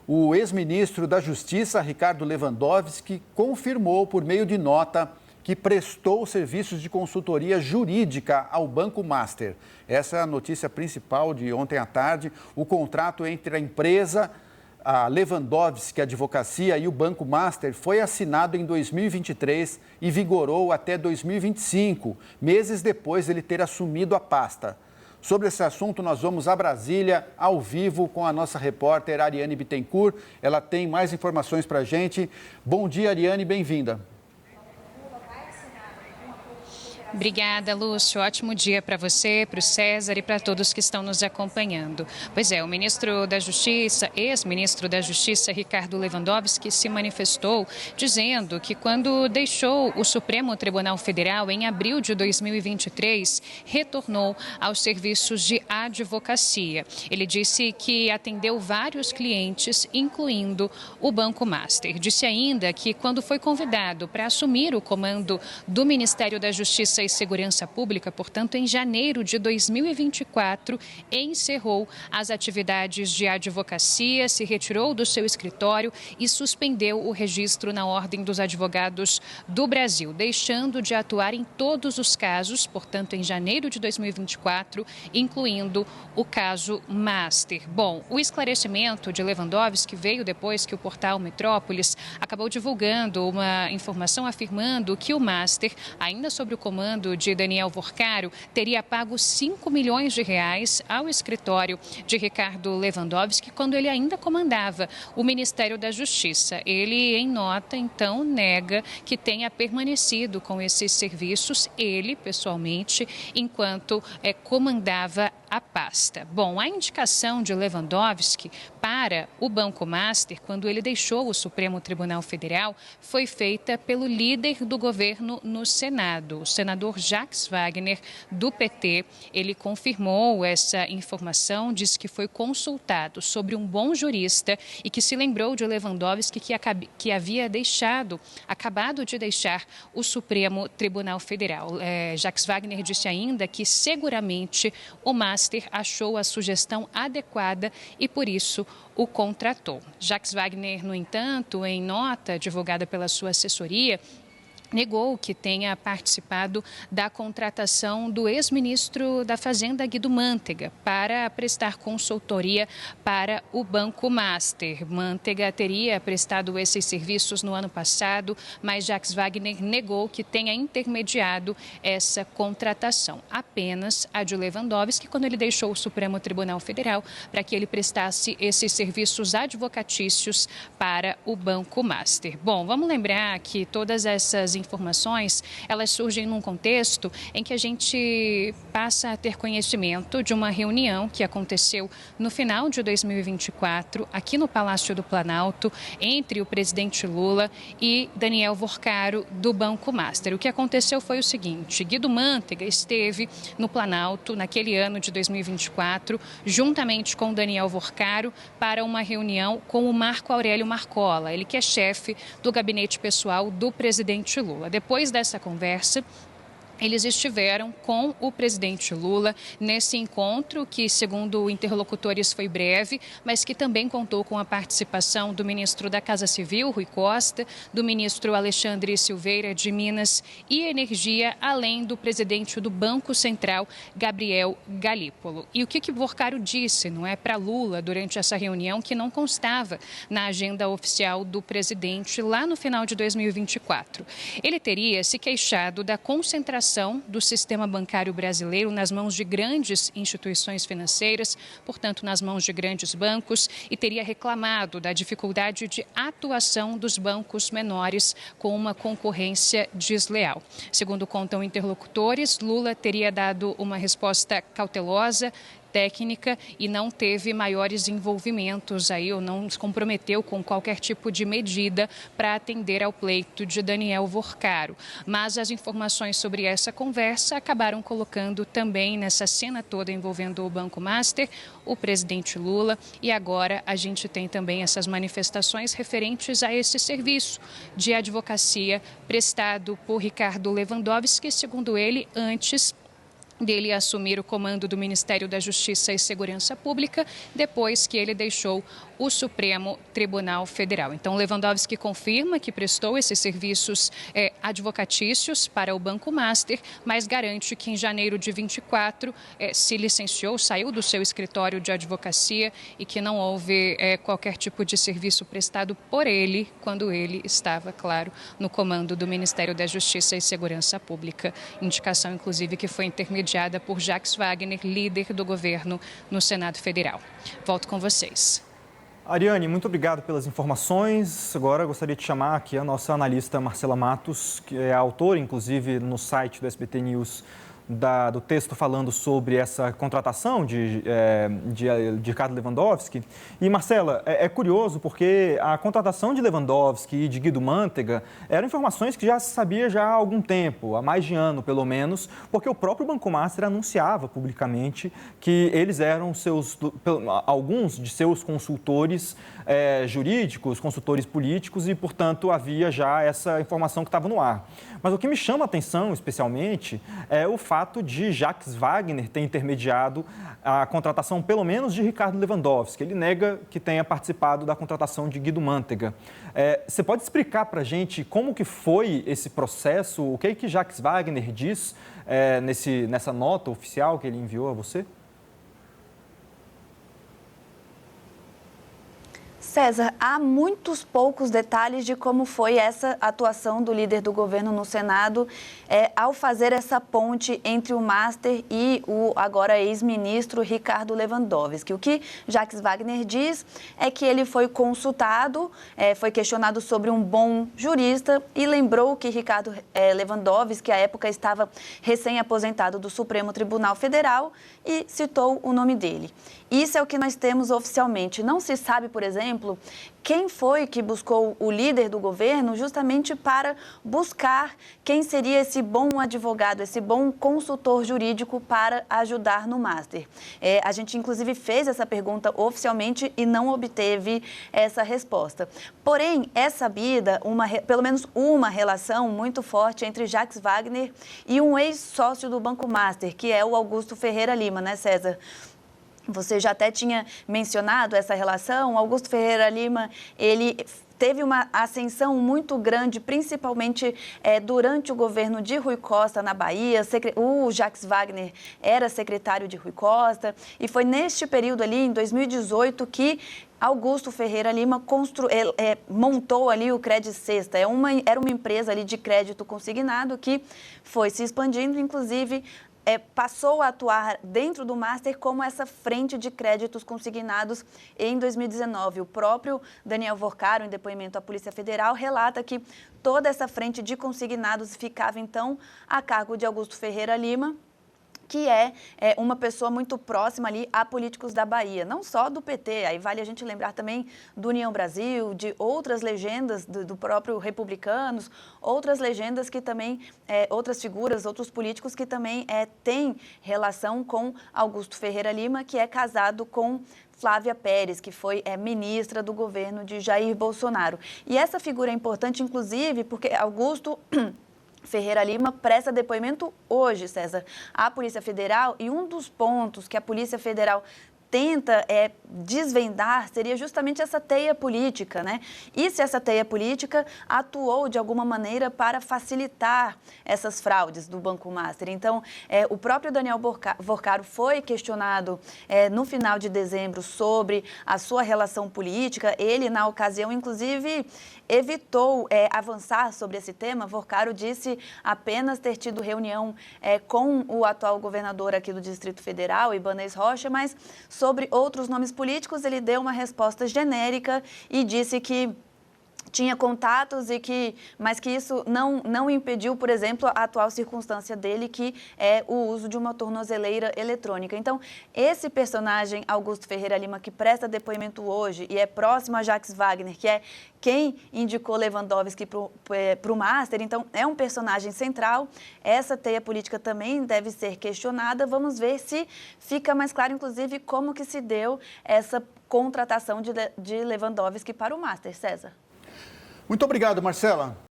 O ex-ministro da Justiça, Ricardo Lewandowski, confirmou por meio de nota que prestou serviços de consultoria jurídica ao Banco Master. Essa é a notícia principal de ontem à tarde. O contrato entre a empresa, a Lewandowski Advocacia e o Banco Master foi assinado em 2023 e vigorou até 2025, meses depois dele ter assumido a pasta. Sobre esse assunto, nós vamos a Brasília, ao vivo, com a nossa repórter Ariane Bittencourt. Ela tem mais informações para a gente. Bom dia, Ariane, bem-vinda. Obrigada, Lúcio. Ótimo dia para você, para o César e para todos que estão nos acompanhando. Pois é, o ministro da Justiça, ex-ministro da Justiça, Ricardo Lewandowski, se manifestou dizendo que quando deixou o Supremo Tribunal Federal em abril de 2023, retornou aos serviços de advocacia. Ele disse que atendeu vários clientes, incluindo o Banco Master. Disse ainda que quando foi convidado para assumir o comando do Ministério da Justiça e Segurança Pública, portanto, em janeiro de 2024, encerrou as atividades de advocacia, se retirou do seu escritório e suspendeu o registro na Ordem dos Advogados do Brasil, deixando de atuar em todos os casos, portanto, em janeiro de 2024, incluindo o caso Master. Bom, o esclarecimento de Lewandowski veio depois que o portal Metrópolis acabou divulgando uma informação afirmando que o Master, ainda sob o comando de Daniel Vorcaro, teria pago 5 milhões de reais ao escritório de Ricardo Lewandowski quando ele ainda comandava o Ministério da Justiça. Ele, em nota, então, nega que tenha permanecido com esses serviços, ele, pessoalmente, enquanto comandava a pasta. Bom, a indicação de Lewandowski para o Banco Master, quando ele deixou o Supremo Tribunal Federal, foi feita pelo líder do governo no Senado, o senador Jacques Wagner, do PT. Ele confirmou essa informação, disse que foi consultado sobre um bom jurista e que se lembrou de Lewandowski que havia acabado de deixar o Supremo Tribunal Federal. Jacques Wagner disse ainda que seguramente o Master achou a sugestão adequada e, por isso, o contratou. Jacques Wagner, no entanto, em nota divulgada pela sua assessoria, negou que tenha participado da contratação do ex-ministro da Fazenda, Guido Mantega, para prestar consultoria para o Banco Master. Mantega teria prestado esses serviços no ano passado, mas Jacques Wagner negou que tenha intermediado essa contratação. Apenas a de Lewandowski, quando ele deixou o Supremo Tribunal Federal para que ele prestasse esses serviços advocatícios para o Banco Master. Bom, vamos lembrar que todas essas informações, elas surgem num contexto em que a gente passa a ter conhecimento de uma reunião que aconteceu no final de 2024, aqui no Palácio do Planalto, entre o presidente Lula e Daniel Vorcaro, do Banco Master. O que aconteceu foi o seguinte: Guido Mantega esteve no Planalto naquele ano de 2024, juntamente com Daniel Vorcaro, para uma reunião com o Marco Aurélio Marcola, ele que é chefe do gabinete pessoal do presidente Lula. Depois dessa conversa, eles estiveram com o presidente Lula nesse encontro que, segundo interlocutores, foi breve, mas que também contou com a participação do ministro da Casa Civil, Rui Costa, do ministro Alexandre Silveira, de Minas e Energia, além do presidente do Banco Central, Gabriel Galípolo. E o que Vorcaro disse, não é, para Lula durante essa reunião, que não constava na agenda oficial do presidente lá no final de 2024. Ele teria se queixado da concentração do sistema bancário brasileiro nas mãos de grandes instituições financeiras, portanto, nas mãos de grandes bancos, e teria reclamado da dificuldade de atuação dos bancos menores com uma concorrência desleal. Segundo contam interlocutores, Lula teria dado uma resposta cautelosa, técnica, e não teve maiores envolvimentos aí, ou não se comprometeu com qualquer tipo de medida para atender ao pleito de Daniel Vorcaro. Mas as informações sobre essa conversa acabaram colocando também nessa cena toda envolvendo o Banco Master, o presidente Lula, e agora a gente tem também essas manifestações referentes a esse serviço de advocacia prestado por Ricardo Lewandowski, que, segundo ele, antes dele assumir o comando do Ministério da Justiça e Segurança Pública, depois que ele deixou o Supremo Tribunal Federal. Então, Lewandowski confirma que prestou esses serviços advocatícios para o Banco Master, mas garante que em janeiro de 24 se licenciou, saiu do seu escritório de advocacia e que não houve qualquer tipo de serviço prestado por ele quando ele estava, claro, no comando do Ministério da Justiça e Segurança Pública. Indicação, inclusive, que foi intermediada por Jacques Wagner, líder do governo no Senado Federal. Volto com vocês. Ariane, muito obrigado pelas informações. Agora gostaria de chamar aqui a nossa analista Marcela Matos, que é autora, inclusive, no site do SBT News, do texto falando sobre essa contratação de Ricardo Lewandowski. E, Marcela, é curioso porque a contratação de Lewandowski e de Guido Mantega eram informações que já se sabia já há algum tempo, há mais de ano pelo menos, porque o próprio Banco Master anunciava publicamente que eles eram alguns de seus consultores jurídicos, consultores políticos e, portanto, havia já essa informação que estava no ar. Mas o que me chama a atenção, especialmente, é o fato de Jacques Wagner ter intermediado a contratação, pelo menos, de Ricardo Lewandowski. Ele nega que tenha participado da contratação de Guido Mantega. Você pode explicar para a gente como que foi esse processo? O que Jacques Wagner diz nessa nota oficial que ele enviou a você? César, há muitos poucos detalhes de como foi essa atuação do líder do governo no Senado ao fazer essa ponte entre o Master e o agora ex-ministro Ricardo Lewandowski. O que Jacques Wagner diz é que ele foi consultado, foi questionado sobre um bom jurista e lembrou que Ricardo Lewandowski, à época, estava recém-aposentado do Supremo Tribunal Federal e citou o nome dele. Isso é o que nós temos oficialmente. Não se sabe, por exemplo, quem foi que buscou o líder do governo justamente para buscar quem seria esse bom advogado, esse bom consultor jurídico para ajudar no Master. A gente, inclusive, fez essa pergunta oficialmente e não obteve essa resposta. Porém, é sabida pelo menos uma relação muito forte entre Jacques Wagner e um ex-sócio do Banco Master, que é o Augusto Ferreira Lima, né, César? Você já até tinha mencionado essa relação. Augusto Ferreira Lima, ele teve uma ascensão muito grande, principalmente durante o governo de Rui Costa na Bahia. O Jacques Wagner era secretário de Rui Costa e foi neste período ali, em 2018, que Augusto Ferreira Lima montou ali o Credit Sexta. Era uma empresa ali de crédito consignado que foi se expandindo, inclusive passou a atuar dentro do Master como essa frente de créditos consignados em 2019. O próprio Daniel Vorcaro, em depoimento à Polícia Federal, relata que toda essa frente de consignados ficava, então, a cargo de Augusto Ferreira Lima, que é uma pessoa muito próxima ali a políticos da Bahia, não só do PT, aí vale a gente lembrar também do União Brasil, de outras legendas do próprio Republicanos, outras legendas que também, outras figuras, outros políticos que também têm relação com Augusto Ferreira Lima, que é casado com Flávia Pérez, que foi ministra do governo de Jair Bolsonaro. E essa figura é importante, inclusive, porque Augusto Ferreira Lima presta depoimento hoje, César, à Polícia Federal, e um dos pontos que a Polícia Federal tenta desvendar seria justamente essa teia política, né? E se essa teia política atuou de alguma maneira para facilitar essas fraudes do Banco Master. Então, o próprio Daniel Vorcaro foi questionado no final de dezembro sobre a sua relação política. Ele, na ocasião, inclusive, evitou avançar sobre esse tema. Vorcaro disse apenas ter tido reunião com o atual governador aqui do Distrito Federal, Ibanez Rocha, mas sobre outros nomes políticos, ele deu uma resposta genérica e disse que tinha contatos mas que isso não impediu, por exemplo, a atual circunstância dele, que é o uso de uma tornozeleira eletrônica. Então, esse personagem, Augusto Ferreira Lima, que presta depoimento hoje e é próximo a Jacques Wagner, que é quem indicou Lewandowski para o Master, então é um personagem central. Essa teia política também deve ser questionada. Vamos ver se fica mais claro, inclusive, como que se deu essa contratação de Lewandowski para o Master, César. Muito obrigado, Marcela.